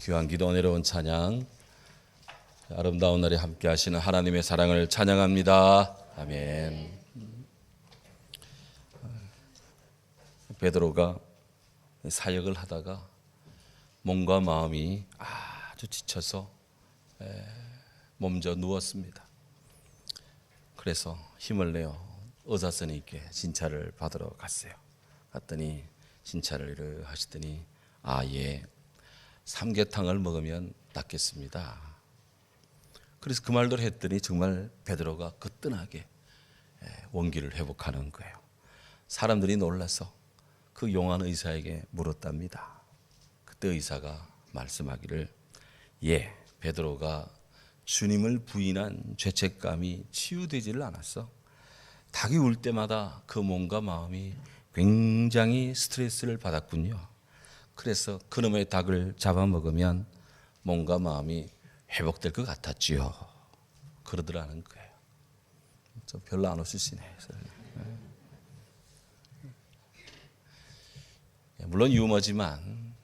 귀한 기도 은혜로운 찬양, 아름다운 날에 함께 하시는 하나님의 사랑을 찬양합니다. 아멘. 베드로가 사역을 하다가 몸과 마음이 아주 지쳐서 몸져 누웠습니다. 그래서 힘을 내어 의사선생님께 진찰을 받으러 갔어요. 갔더니 진찰을 하시더니 예, 삼계탕을 먹으면 낫겠습니다. 그래서 그 말대로 했더니 정말 베드로가 거뜬하게 원기를 회복하는 거예요. 사람들이 놀라서 그 용한 의사에게 물었답니다. 그때 의사가 말씀하기를 베드로가 주님을 부인한 죄책감이 치유되지를 않았어. 닭이 울 때마다 그 몸과 마음이 굉장히 스트레스를 받았군요. 그래서 그놈의 닭을 잡아먹으면 몸과 마음이 회복될 것 같았지요. 그러더라는 거예요. 좀 별로 안 웃으시네. 물론 유머지만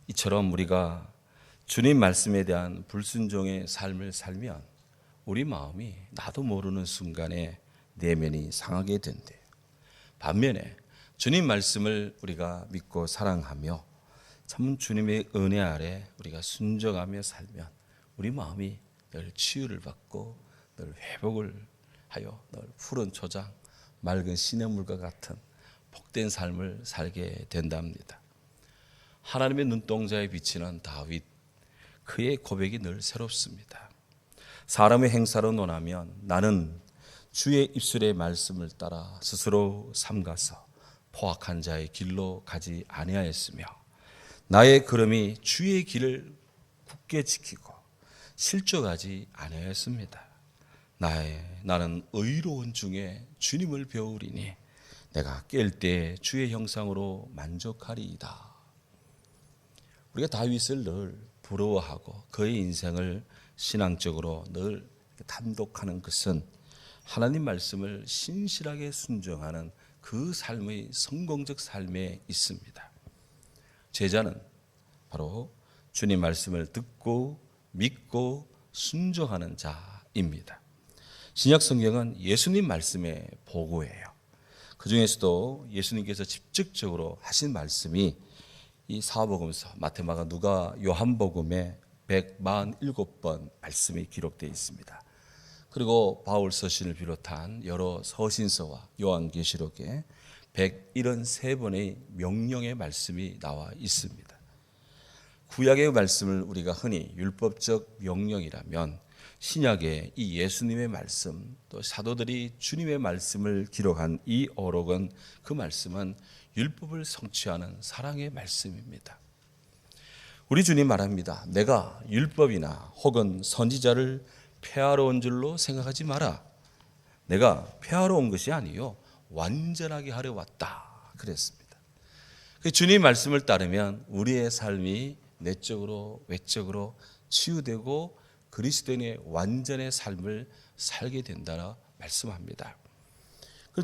이처럼 우리가 주님 말씀에 대한 불순종의 삶을 살면 우리 마음이 나도 모르는 순간에 내면이 상하게 된대요. 반면에 주님 말씀을 우리가 믿고 사랑하며 참 주님의 은혜 아래 우리가 순종하며 살면 우리 마음이 늘 치유를 받고 늘 회복을 하여 늘 푸른 초장, 맑은 시냇물과 같은 복된 삶을 살게 된답니다. 하나님의 눈동자에 비치는 다윗, 그의 고백이 늘 새롭습니다. 사람의 행사로 논하면 나는 주의 입술의 말씀을 따라 스스로 삼가서 포악한 자의 길로 가지 아니하였으며 나의 걸음이 주의 길을 굳게 지키고 실족하지 아니하였습니다. 나는 의로운 중에 주님을 배우리니 내가 깰 때 주의 형상으로 만족하리이다. 우리가 다윗을 늘 부러워하고 그의 인생을 신앙적으로 늘 단독하는 것은 하나님 말씀을 신실하게 순종하는 그 삶의 성공적 삶에 있습니다. 제자는 바로 주님 말씀을 듣고 믿고 순종하는 자입니다. 신약 성경은 예수님 말씀의 보고예요. 그 중에서도 예수님께서 직접적으로 하신 말씀이 이 사복음서 마태, 마가, 누가, 요한복음에 147번 말씀이 기록되어 있습니다. 그리고 바울 서신을 비롯한 여러 서신서와 요한계시록에 173번의 명령의 말씀이 나와 있습니다. 구약의 말씀을 우리가 흔히 율법적 명령이라면 신약의 이 예수님의 말씀, 또 사도들이 주님의 말씀을 기록한 이 어록은, 그 말씀은 율법을 성취하는 사랑의 말씀입니다. 우리 주님 말합니다. 내가 율법이나 혹은 선지자를 폐하러 온 줄로 생각하지 마라. 내가 폐하러 온 것이 아니요 완전하게 하려 왔다 그랬습니다. 주님 말씀을 따르면 우리의 삶이 내적으로 외적으로 치유되고 그리스도인의 완전의 삶을 살게 된다라 말씀합니다.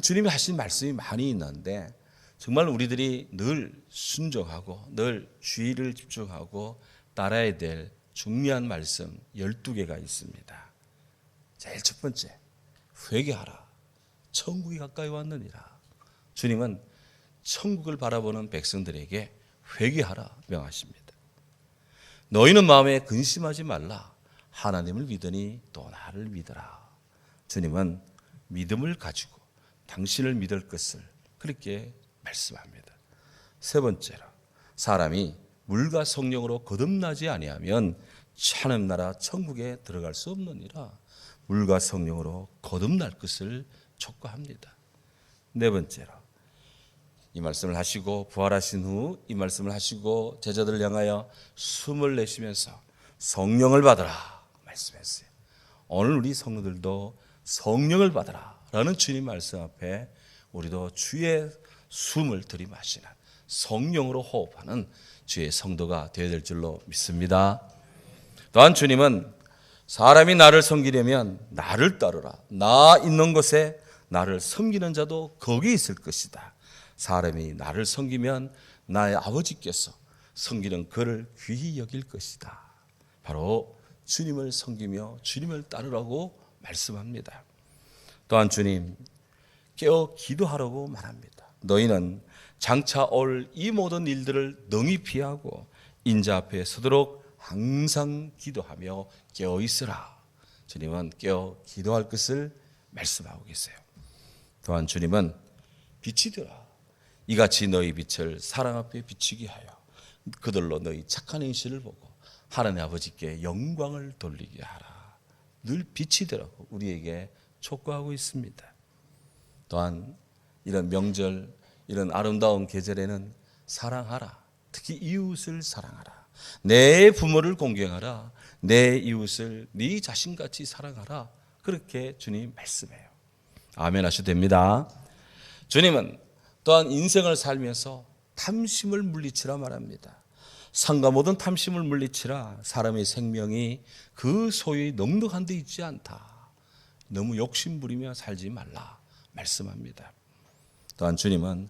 주님이 하신 말씀이 많이 있는데 정말 우리들이 늘 순종하고 늘 주의를 집중하고 따라야 될 중요한 말씀 12개가 있습니다. 제일 첫 번째, 회개하라. 천국이 가까이 왔느니라. 주님은 천국을 바라보는 백성들에게 회개하라 명하십니다. 너희는 마음에 근심하지 말라. 하나님을 믿으니 또 나를 믿으라. 주님은 믿음을 가지고 당신을 믿을 것을 그렇게 말씀합니다. 세 번째로, 사람이 물과 성령으로 거듭나지 아니하면 하나님 나라 천국에 들어갈 수 없느니라. 물과 성령으로 거듭날 것을 촉구합니다. 네 번째로, 이 말씀을 하시고 부활하신 후 이 말씀을 하시고 제자들을 향하여 숨을 내쉬면서 성령을 받으라 말씀했어요. 오늘 우리 성도들도 성령을 받으라 라는 주님 말씀 앞에 우리도 주의 숨을 들이마시는 성령으로 호흡하는 주의 성도가 되어야 될 줄로 믿습니다. 또한 주님은 사람이 나를 섬기려면 나를 따르라. 나 있는 곳에 나를 섬기는 자도 거기 있을 것이다. 사람이 나를 섬기면 나의 아버지께서 섬기는 그를 귀히 여길 것이다. 바로 주님을 섬기며 주님을 따르라고 말씀합니다. 또한 주님 깨어 기도하라고 말합니다. 너희는 장차 올 이 모든 일들을 능히 피하고 인자 앞에 서도록 항상 기도하며 깨어 있으라. 주님은 깨어 기도할 것을 말씀하고 계세요. 또한 주님은 빛이 되라. 이같이 너희 빛을 사람 앞에 비추게 하여 그들로 너희 착한 행실을 보고 하나님 아버지께 영광을 돌리게 하라. 늘 빛이 되라고 우리에게 촉구하고 있습니다. 또한 이런 명절, 이런 아름다운 계절에는 사랑하라. 특히 이웃을 사랑하라. 내 부모를 공경하라. 내 이웃을 네 자신같이 사랑하라. 그렇게 주님 말씀해요. 아멘 하셔도 됩니다. 주님은 또한 인생을 살면서 탐심을 물리치라 말합니다. 상과 모든 탐심을 물리치라. 사람의 생명이 그 소유의 넉넉한 데 있지 않다. 너무 욕심부리며 살지 말라 말씀합니다. 또한 주님은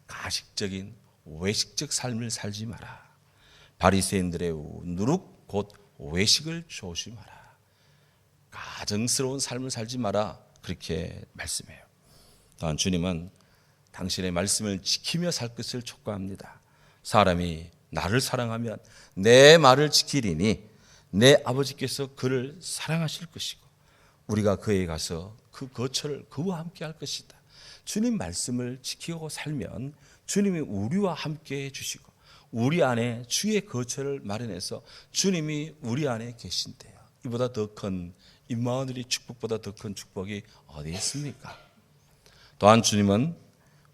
가식적인 외식적 삶을 살지 마라. 바리새인들의 누룩 곧 외식을 조심하라. 가정스러운 삶을 살지 마라. 그렇게 말씀해요. 또한 주님은 당신의 말씀을 지키며 살 것을 촉구합니다. 사람이 나를 사랑하면 내 말을 지키리니 내 아버지께서 그를 사랑하실 것이고 우리가 그에 가서 그 거처를 그와 함께 할 것이다. 주님 말씀을 지키고 살면 주님이 우리와 함께 해주시고 우리 안에 주의 거처를 마련해서 주님이 우리 안에 계신대요. 이보다 더 큰 임마누엘의 축복보다 더 큰 축복이 어디 있습니까? 또한 주님은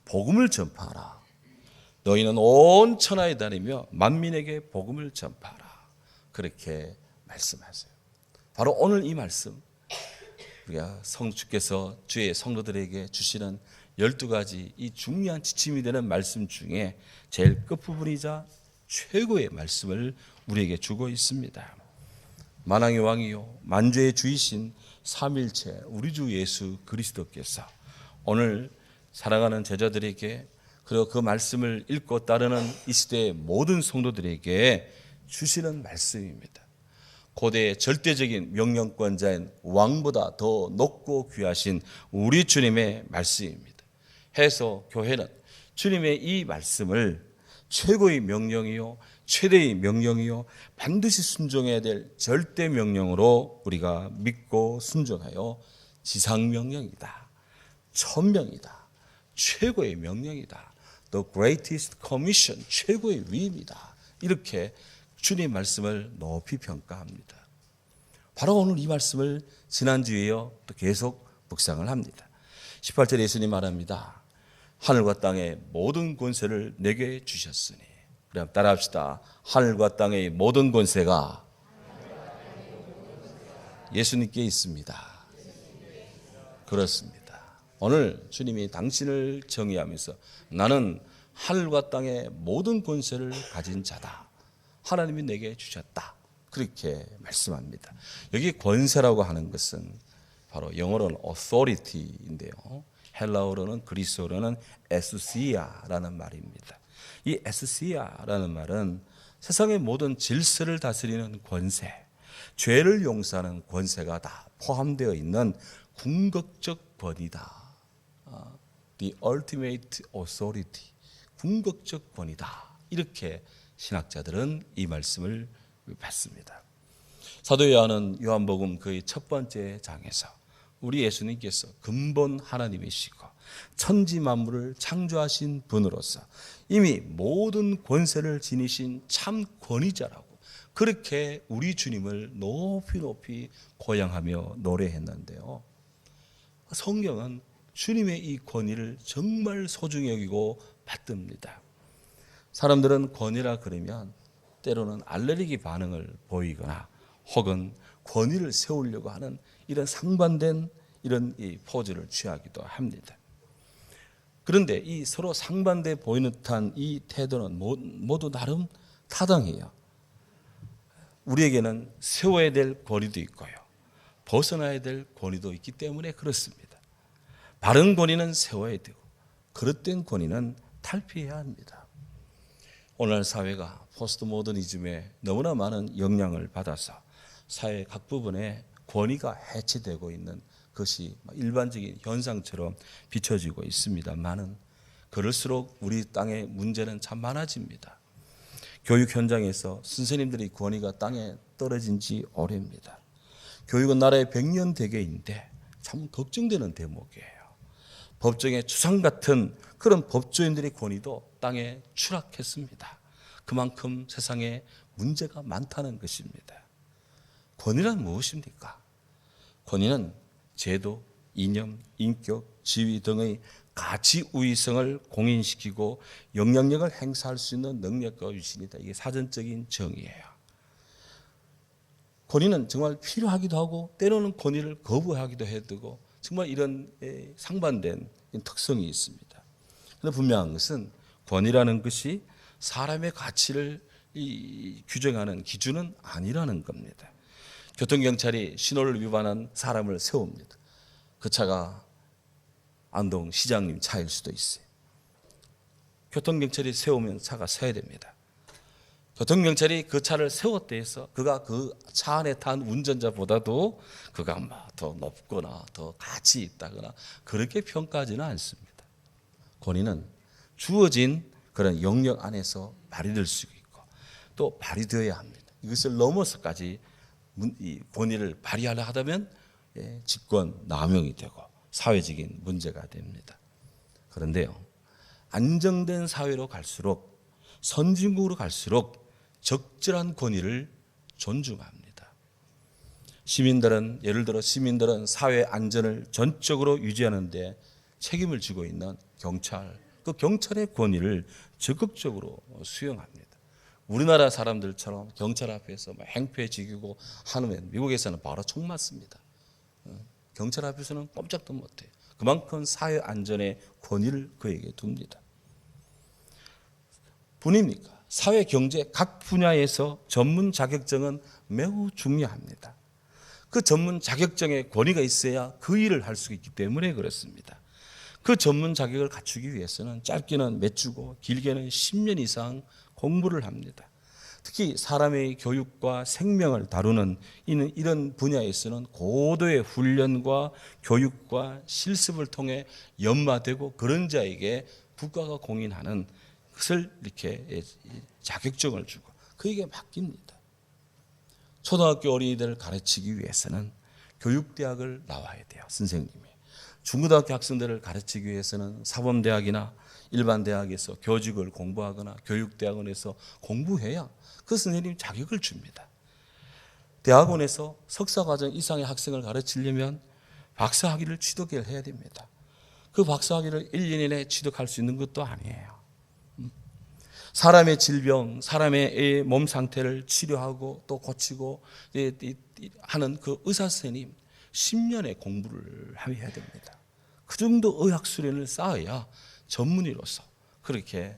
복음을 전파하라. 너희는 온 천하에 다니며 만민에게 복음을 전파하라. 그렇게 말씀하세요. 바로 오늘 이 말씀 우리가 성주께서 주의 성도들에게 주시는 12가지 이 중요한 지침이 되는 말씀 중에 제일 끝부분이자 최고의 말씀을 우리에게 주고 있습니다. 만왕의 왕이요 만주의 주이신 삼일체 우리 주 예수 그리스도께서 오늘 사랑하는 제자들에게 그리고 그 말씀을 읽고 따르는 이 시대의 모든 성도들에게 주시는 말씀입니다. 고대의 절대적인 명령권자인 왕보다 더 높고 귀하신 우리 주님의 말씀입니다. 해서 교회는 주님의 이 말씀을 최고의 명령이요 최대의 명령이요 반드시 순종해야 될 절대 명령으로 우리가 믿고 순종하여 지상명령이다, 천명이다, 최고의 명령이다, The greatest commission, 최고의 위임이다, 이렇게 주님의 말씀을 높이 평가합니다. 바로 오늘 이 말씀을 지난주에 이어 또 계속 묵상을 합니다. 18절에 예수님 말합니다. 하늘과 땅의 모든 권세를 내게 주셨으니. 그럼 따라합시다. 하늘과 땅의 모든 권세가 예수님께 있습니다. 그렇습니다. 오늘 주님이 당신을 정의하면서 나는 하늘과 땅의 모든 권세를 가진 자다. 하나님이 내게 주셨다. 그렇게 말씀합니다. 여기 권세라고 하는 것은 바로 영어로는 authority인데요. 헬라어로는 그리스어로는 에스시아라는 말입니다. 이 에스시아라는 말은 세상의 모든 질서를 다스리는 권세, 죄를 용서하는 권세가 다 포함되어 있는 궁극적 권위다. The ultimate authority, 궁극적 권위다. 이렇게 신학자들은 이 말씀을 받습니다. 사도 요한은 요한복음 그의 첫 번째 장에서 우리 예수님께서 근본 하나님이시고 천지 만물을 창조하신 분으로서 이미 모든 권세를 지니신 참 권위자라고 그렇게 우리 주님을 높이 높이 고양하며 노래했는데요. 성경은 주님의 이 권위를 정말 소중히 여기고 받듭니다. 사람들은 권위라 그러면 때로는 알레르기 반응을 보이거나 혹은 권위를 세우려고 하는 이런 상반된 이런 이 포즈를 취하기도 합니다. 그런데 이 서로 상반돼 보이는 듯한 이 태도는 모두 나름 타당해요. 우리에게는 세워야 될 권위도 있고요. 벗어나야 될 권위도 있기 때문에 그렇습니다. 바른 권위는 세워야 되고 그릇된 권위는 탈피해야 합니다. 오늘날 사회가 포스트 모더니즘에 너무나 많은 영향을 받아서 사회 각 부분에 권위가 해체되고 있는 것이 일반적인 현상처럼 비춰지고 있습니다만은 그럴수록 우리 땅의 문제는 참 많아집니다. 교육 현장에서 선생님들의 권위가 땅에 떨어진 지 오래입니다. 교육은 나라의 100년 대계인데 참 걱정되는 대목이에요. 법정의 주상 같은 그런 법조인들의 권위도 땅에 추락했습니다. 그만큼 세상에 문제가 많다는 것입니다. 권위란 무엇입니까? 권위는 제도, 이념, 인격, 지위 등의 가치 우위성을 공인시키고 영향력을 행사할 수 있는 능력과 유신이다. 이게 사전적인 정의예요. 권위는 정말 필요하기도 하고 때로는 권위를 거부하기도 해야 되고 정말 이런 상반된 특성이 있습니다. 그런데 분명한 것은 권위라는 것이 사람의 가치를 규정하는 기준은 아니라는 겁니다. 교통경찰이 신호를 위반한 사람을 세웁니다. 그 차가 안동 시장님 차일 수도 있어요. 교통경찰이 세우면 차가 서야 됩니다. 교통경찰이 그 차를 세웠다 해서 그가 그 차 안에 탄 운전자보다도 그가 더 높거나 더 가치 있다거나 그렇게 평가하지는 않습니다. 권위는 주어진 그런 영역 안에서 발휘될 수 있고 또 발휘되어야 합니다. 이것을 넘어서까지 이 권위를 발휘하려 하다면 직권 남용이 되고 사회적인 문제가 됩니다. 그런데요, 안정된 사회로 갈수록 선진국으로 갈수록 적절한 권위를 존중합니다. 예를 들어 시민들은 사회 안전을 전적으로 유지하는 데 책임을 지고 있는 경찰, 그 경찰의 권위를 적극적으로 수용합니다. 우리나라 사람들처럼 경찰 앞에서 행패지기고 하면 미국에서는 바로 총 맞습니다. 경찰 앞에서는 꼼짝도 못해요. 그만큼 사회 안전의 권위를 그에게 둡니다. 뿐입니까? 사회 경제 각 분야에서 전문 자격증은 매우 중요합니다. 그 전문 자격증에 권위가 있어야 그 일을 할 수 있기 때문에 그렇습니다. 그 전문 자격을 갖추기 위해서는 짧게는 몇 주고 길게는 10년 이상 공부를 합니다. 특히 사람의 교육과 생명을 다루는 이런 분야에서는 고도의 훈련과 교육과 실습을 통해 연마되고 그런 자에게 국가가 공인하는 것을 이렇게 자격증을 주고 그에게 맡깁니다. 초등학교 어린이들을 가르치기 위해서는 교육대학을 나와야 돼요. 선생님이. 중고등학교 학생들을 가르치기 위해서는 사범대학이나 일반 대학에서 교직을 공부하거나 교육대학원에서 공부해야 그 선생님 자격을 줍니다. 대학원에서 석사과정 이상의 학생을 가르치려면 박사학위를 취득을 해야 됩니다. 그 박사학위를 1년 이내에 취득할 수 있는 것도 아니에요. 사람의 질병, 사람의 몸 상태를 치료하고 또 고치고 하는 그 의사 선생님 10년의 공부를 해야 됩니다. 그 정도 의학 수련을 쌓아야 전문의로서 그렇게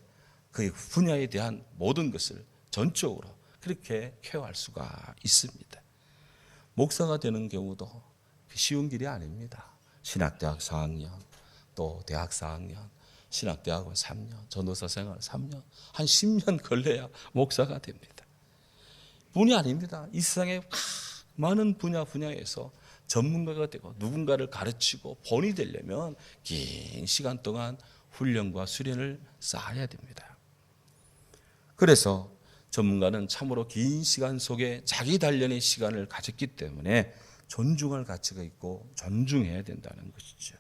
그 분야에 대한 모든 것을 전적으로 그렇게 케어할 수가 있습니다. 목사가 되는 경우도 쉬운 길이 아닙니다. 신학대학 4학년, 또 대학 4학년, 신학대학원 3년, 전도사 생활 3년, 한 10년 걸려야 목사가 됩니다. 뿐이 아닙니다. 이 세상에 많은 분야에서 전문가가 되고 누군가를 가르치고 본이 되려면 긴 시간 동안 훈련과 수련을 쌓아야 됩니다. 그래서 전문가는 참으로 긴 시간 속에 자기 단련의 시간을 가졌기 때문에 존중할 가치가 있고 존중해야 된다는 것이죠.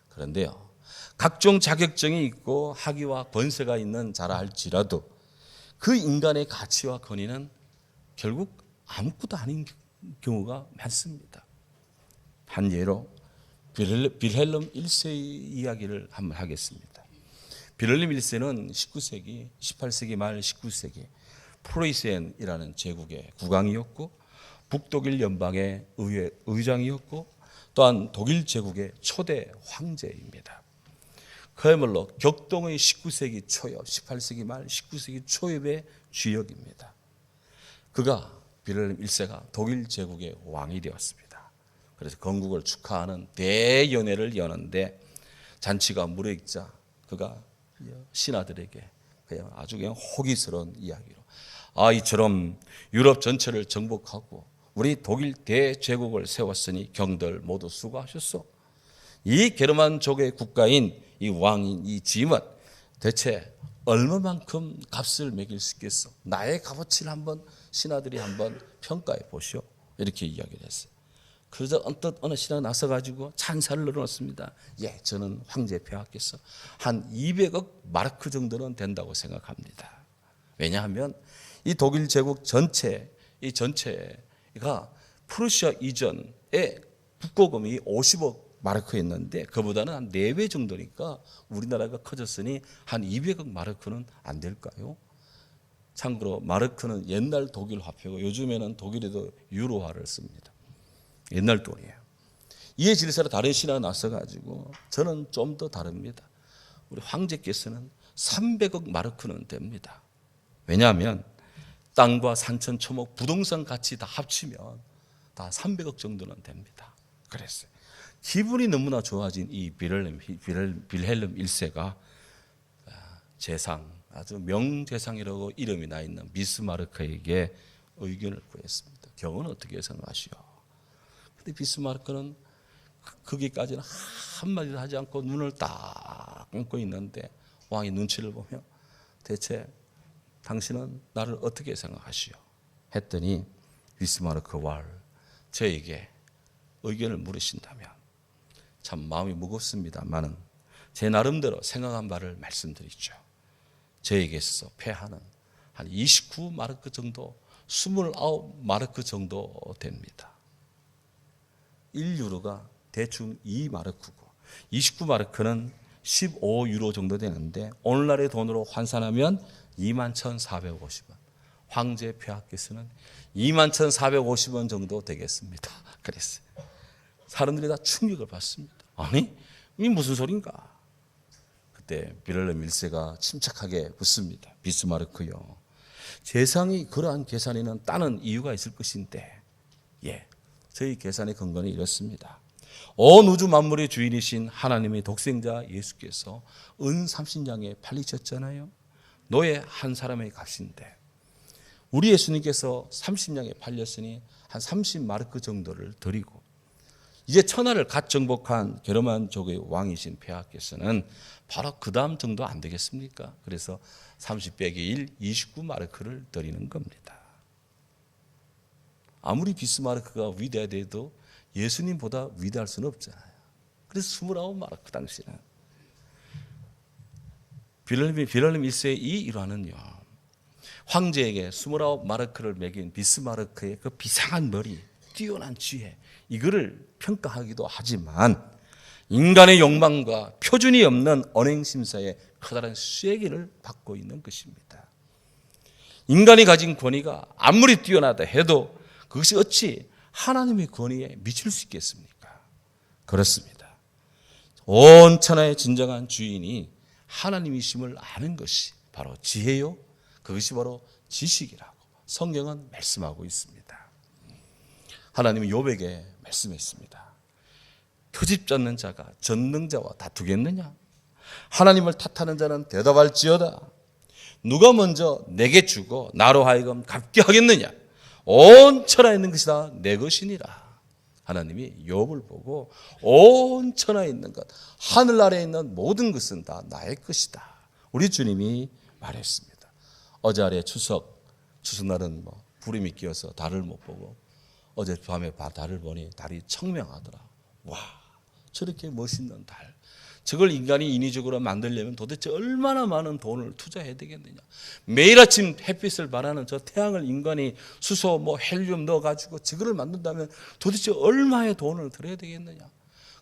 그런데요, 각종 자격증이 있고 학위와 권세가 있는 자라 할지라도 그 인간의 가치와 권위는 결국 아무것도 아닌 경우가 많습니다. 한 예로 빌헬름 1세의 이야기를 한번 하겠습니다. 빌헬름 1세는 19세기, 18세기 말 19세기 프로이센이라는 제국의 국왕이었고 북독일 연방의 의장이었고 또한 독일 제국의 초대 황제입니다. 그야말로 격동의 19세기 초엽, 18세기 말 19세기 초엽의 주역입니다. 그가 빌헬름 1세가 독일 제국의 왕이 되었습니다. 그래서 건국을 축하하는 대연회를 여는데 잔치가 무르익자 그가 신하들에게 그냥 아주 그냥 호기스러운 이야기로 이처럼 유럽 전체를 정복하고 우리 독일 대제국을 세웠으니 경들 모두 수고하셨소. 이 게르만족의 국가인 이 왕인 이 짐은 대체 얼마만큼 값을 매길 수 있겠어? 나의 값어치를 한번 신하들이 한번 평가해 보시오. 이렇게 이야기를 했어요. 그래서 언뜻 어느 신하가 나서가지고 찬사를 늘어놓습니다. 예, 저는 황제 폐하께서 한 200억 마르크 정도는 된다고 생각합니다. 왜냐하면 이 독일 제국 전체, 이 전체가 프루시아 이전에 국고금이 50억 마르크였는데 그보다는 한 4배 정도니까 우리나라가 커졌으니 한 200억 마르크는 안 될까요? 참고로 마르크는 옛날 독일 화폐고 요즘에는 독일에도 유로화를 씁니다. 옛날 돈이에요. 이에 질서로 다른 신하가 나서가지고 저는 좀 더 다릅니다. 우리 황제께서는 300억 마르크는 됩니다. 왜냐하면 땅과 산천, 초목, 부동산 가치 다 합치면 다 300억 정도는 됩니다. 그랬어요. 기분이 너무나 좋아진 이 빌헬름 1세가 재상, 아주 명재상이라고 이름이 나 있는 비스마르크에게 의견을 구했습니다. 경은 어떻게 생각하시오? 근데 비스마르크는 거기까지는 한마디도 하지 않고 눈을 딱 감고 있는데 왕이 눈치를 보며 대체 당신은 나를 어떻게 생각하시오? 했더니 비스마르크 왈 저에게 의견을 물으신다면 참 마음이 무겁습니다만은 제 나름대로 생각한 바를 말씀드리죠. 저에게서 폐하는 한 29마르크 정도, 29마르크 정도 됩니다. 1유로가 대충 2마르크고 29마르크는 15유로 정도 되는데 오늘날의 돈으로 환산하면 21,450원. 황제 폐하께서는 21,450원 정도 되겠습니다. 그랬어요. 사람들이 다 충격을 받습니다. 아니, 이게 무슨 소린가? 그때 빌헬름 1세가 침착하게 묻습니다. 비스마르크요. 재상이 그러한 계산에는 다른 이유가 있을 것인데, 예, 저희 계산의 근거는 이렇습니다. 온 우주 만물의 주인이신 하나님의 독생자 예수께서 은 30냥에 팔리셨잖아요. 노예 한 사람의 값인데 우리 예수님께서 30냥에 팔렸으니 한 30마르크 정도를 드리고 이제 천하를 갓 정복한 게르만족의 왕이신 폐하께서는 바로 그 다음 정도 안 되겠습니까? 그래서 30 빼기 1, 29마르크를 드리는 겁니다. 아무리 비스마르크가 위대해도 예수님보다 위대할 수는 없잖아요. 그래서 29마르크 당시는. 빌헬름 1세의 이 일화는요. 황제에게 29마르크를 매긴 비스마르크의 그 비상한 머리, 뛰어난 지혜, 이거를 평가하기도 하지만 인간의 욕망과 표준이 없는 언행심사에 커다란 쐐기를 받고 있는 것입니다. 인간이 가진 권위가 아무리 뛰어나다 해도 그것이 어찌 하나님의 권위에 미칠 수 있겠습니까? 그렇습니다. 온 천하의 진정한 주인이 하나님이심을 아는 것이 바로 지혜요. 그것이 바로 지식이라고 성경은 말씀하고 있습니다. 하나님은 욥에게 말씀했습니다. 트집 잡는 자가 전능자와 다투겠느냐? 하나님을 탓하는 자는 대답할지어다. 누가 먼저 내게 주고 나로 하여금 갚게 하겠느냐? 온 천하에 있는 것이 다 내 것이니라. 하나님이 욥을 보고 온 천하에 있는 것, 하늘 아래에 있는 모든 것은 다 나의 것이다. 우리 주님이 말했습니다. 어제 추석날은 구름이 끼어서 달을 못 보고 어젯밤에 달을 보니 달이 청명하더라. 와, 저렇게 멋있는 달. 저걸 인간이 인위적으로 만들려면 도대체 얼마나 많은 돈을 투자해야 되겠느냐. 매일 아침 햇빛을 발하는 저 태양을 인간이 수소, 헬륨 넣어가지고 저거를 만든다면 도대체 얼마의 돈을 들여야 되겠느냐.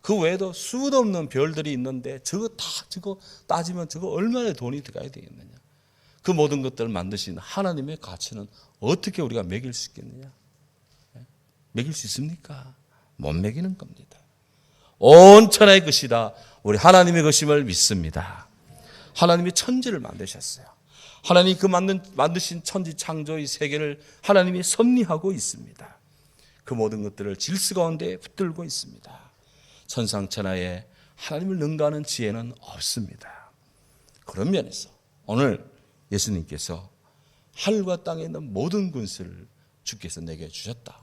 그 외에도 수도 없는 별들이 있는데 저거 따지면 저거 얼마의 돈이 들어가야 되겠느냐. 그 모든 것들을 만드신 하나님의 가치는 어떻게 우리가 매길 수 있겠느냐. 매길 수 있습니까? 못 매기는 겁니다. 온 천하의 것이다. 우리 하나님의 것임을 믿습니다. 하나님이 천지를 만드셨어요. 하나님이 그 만드신 천지 창조의 세계를 하나님이 섭리하고 있습니다. 그 모든 것들을 질서 가운데 붙들고 있습니다. 천상천하에 하나님을 능가하는 지혜는 없습니다. 그런 면에서 오늘 예수님께서 하늘과 땅에 있는 모든 권세를 주께서 내게 주셨다.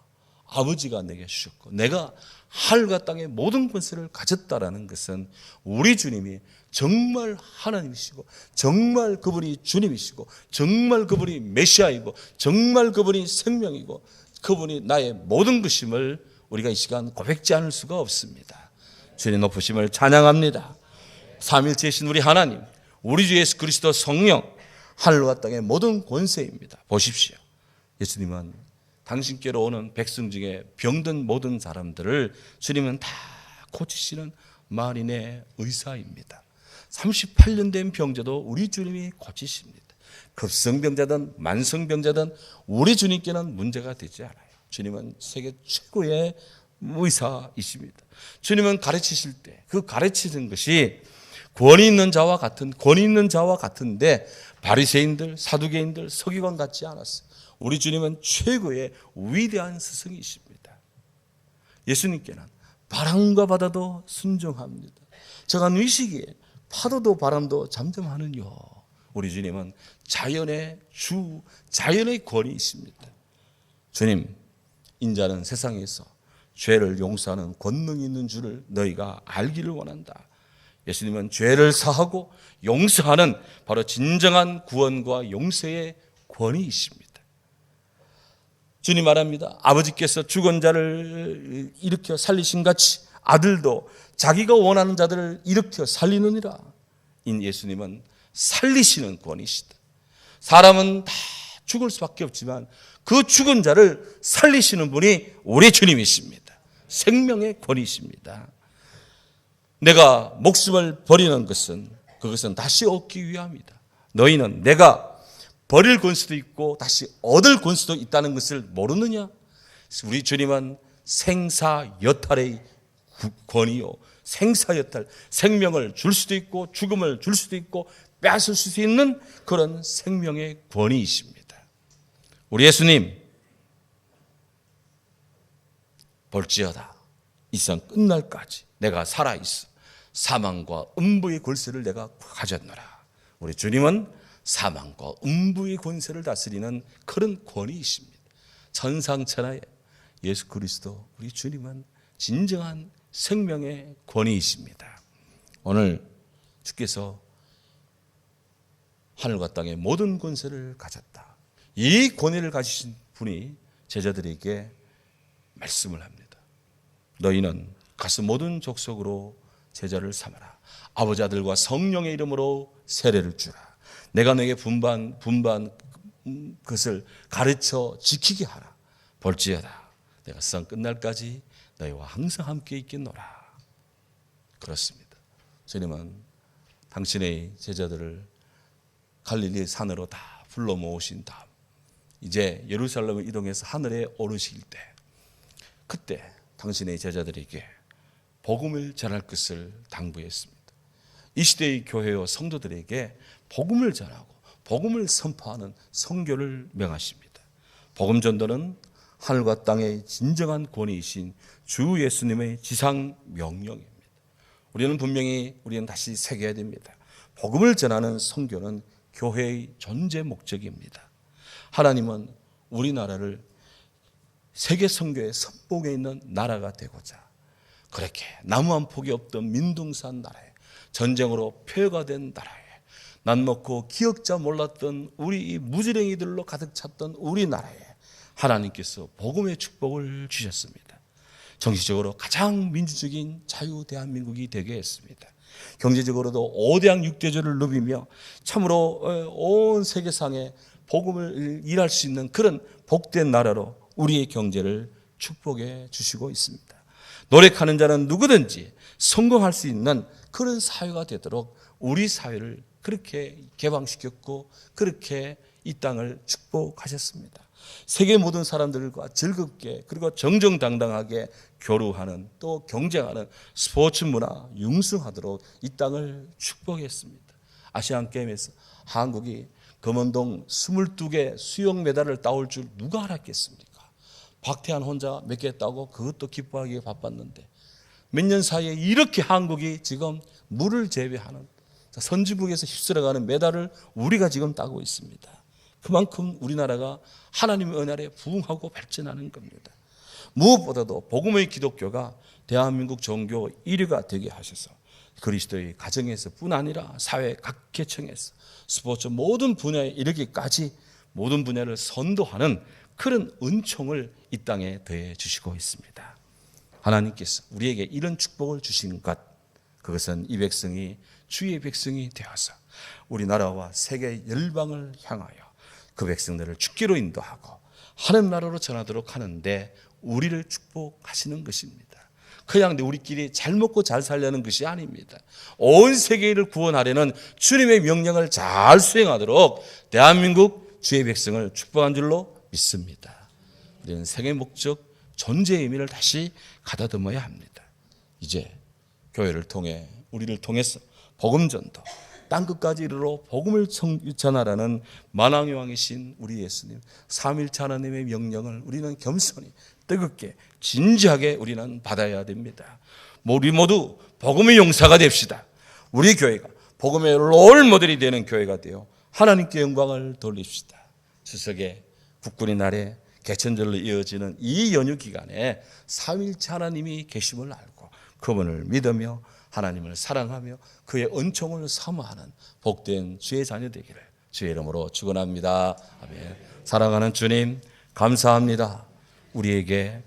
아버지가 내게 주셨고 내가 하늘과 땅의 모든 권세를 가졌다라는 것은 우리 주님이 정말 하나님이시고 정말 그분이 주님이시고 정말 그분이 메시아이고 정말 그분이 생명이고 그분이 나의 모든 것임을 우리가 이 시간 고백지 않을 수가 없습니다. 주님 높으심을 찬양합니다. 삼일체이신 우리 하나님, 우리 주 예수 그리스도 성령, 하늘과 땅의 모든 권세입니다. 보십시오. 예수님은 당신께로 오는 백성 중에 병든 모든 사람들을 주님은 다 고치시는 만인의 의사입니다. 38년 된 병자도 우리 주님이 고치십니다. 급성병자든 만성병자든 우리 주님께는 문제가 되지 않아요. 주님은 세계 최고의 의사이십니다. 주님은 가르치실 때 그 가르치는 것이 권위 있는 자와 같은데 바리새인들, 사두개인들, 서기관 같지 않았어요. 우리 주님은 최고의 위대한 스승이십니다. 예수님께는 바람과 바다도 순종합니다. 저간 위시기에 파도도 바람도 잠잠하는요. 우리 주님은 자연의 주, 자연의 권위이십니다. 주님, 인자는 세상에서 죄를 용서하는 권능이 있는 줄을 너희가 알기를 원한다. 예수님은 죄를 사하고 용서하는 바로 진정한 구원과 용서의 권위이십니다. 주님 말합니다. 아버지께서 죽은 자를 일으켜 살리신 같이 아들도 자기가 원하는 자들을 일으켜 살리느니라. 인 예수님은 살리시는 권위시다. 사람은 다 죽을 수밖에 없지만 그 죽은 자를 살리시는 분이 우리 주님이십니다. 생명의 권위이십니다. 내가 목숨을 버리는 것은 그것은 다시 얻기 위함이다. 너희는 내가 버릴 권수도 있고 다시 얻을 권수도 있다는 것을 모르느냐? 우리 주님은 생사여탈의 권위요. 생사여탈, 생명을 줄 수도 있고 죽음을 줄 수도 있고 뺏을 수 있는 그런 생명의 권위이십니다. 우리 예수님, 볼지어다 이 세상 끝날까지 내가 살아있어 사망과 음부의 권세를 내가 가졌노라. 우리 주님은 사망과 음부의 권세를 다스리는 그런 권위이십니다. 천상천하의 예수 그리스도 우리 주님은 진정한 생명의 권위이십니다. 오늘 주께서 하늘과 땅의 모든 권세를 가졌다. 이 권위를 가지신 분이 제자들에게 말씀을 합니다. 너희는 가서 모든 족속으로 제자를 삼아라. 아버지 아들과 성령의 이름으로 세례를 주라. 내가 너에게 분반 것을 가르쳐 지키게 하라. 볼지어다 내가 세상 끝날까지 너희와 항상 함께 있겠노라. 그렇습니다. 주님은 당신의 제자들을 갈릴리 산으로 다 불러 모으신 다음 이제 예루살렘을 이동해서 하늘에 오르실 때 그때 당신의 제자들에게 복음을 전할 것을 당부했습니다. 이 시대의 교회와 성도들에게 복음을 전하고 복음을 선포하는 선교를 명하십니다. 복음 전도는 하늘과 땅의 진정한 권위이신 주 예수님의 지상 명령입니다. 우리는 다시 새겨야 됩니다. 복음을 전하는 선교는 교회의 존재 목적입니다. 하나님은 우리나라를 세계 선교의 선봉에 있는 나라가 되고자 그렇게 나무 한 폭이 없던 민둥산 나라에 전쟁으로 폐허가 된 나라에 난먹고 기억자 몰랐던 우리 무지랭이들로 가득 찼던 우리나라에 하나님께서 복음의 축복을 주셨습니다. 정치적으로 가장 민주적인 자유 대한민국이 되게 했습니다. 경제적으로도 5대양 6대조를 누비며 참으로 온 세계상에 복음을 일할 수 있는 그런 복된 나라로 우리의 경제를 축복해 주시고 있습니다. 노력하는 자는 누구든지 성공할 수 있는 그런 사회가 되도록 우리 사회를 그렇게 개방시켰고 그렇게 이 땅을 축복하셨습니다. 세계 모든 사람들과 즐겁게 그리고 정정당당하게 교류하는 또 경쟁하는 스포츠 문화 융성하도록 이 땅을 축복했습니다. 아시안게임에서 한국이 금원동 22개 수영 메달을 따올 줄 누가 알았겠습니까? 박태환 혼자 몇 개 따고 그것도 기뻐하기에 바빴는데 몇 년 사이에 이렇게 한국이 지금 물을 재배하는 선진국에서 휩쓸어가는 메달을 우리가 지금 따고 있습니다. 그만큼 우리나라가 하나님의 은혜 아래 부흥하고 발전하는 겁니다. 무엇보다도 복음의 기독교가 대한민국 종교 1위가 되게 하셔서 그리스도의 가정에서뿐 아니라 사회 각 계층에서 스포츠 모든 분야에 이르기까지 모든 분야를 선도하는 그런 은총을 이 땅에 더해 주시고 있습니다. 하나님께서 우리에게 이런 축복을 주신 것, 그것은 이 백성이 주의 백성이 되어서 우리나라와 세계 열방을 향하여 그 백성들을 주께로 인도하고 하는 나라로 전하도록 하는데 우리를 축복하시는 것입니다. 그냥 우리끼리 잘 먹고 잘 살려는 것이 아닙니다. 온 세계를 구원하려는 주님의 명령을 잘 수행하도록 대한민국 주의 백성을 축복한 줄로 믿습니다. 우리는 생의 목적, 존재의 의미를 다시 가다듬어야 합니다. 이제 교회를 통해 우리를 통해서 복음 전도, 땅끝까지 이르러 복음을 전하라는 만왕의 왕이신 우리 예수님, 삼일체 하나님의 명령을 우리는 겸손히 뜨겁게 진지하게 우리는 받아야 됩니다. 우리 모두 복음의 용사가 됩시다. 우리 교회가 복음의 롤 모델이 되는 교회가 되어 하나님께 영광을 돌립시다. 추석에 국군의 날에 개천절로 이어지는 이 연휴 기간에 삼일체 하나님이 계심을 알고 그분을 믿으며 하나님을 사랑하며 그의 은총을 사모하는 복된 주의 자녀 되기를 주의 이름으로 축원합니다. 아멘. 사랑하는 주님, 감사합니다. 우리에게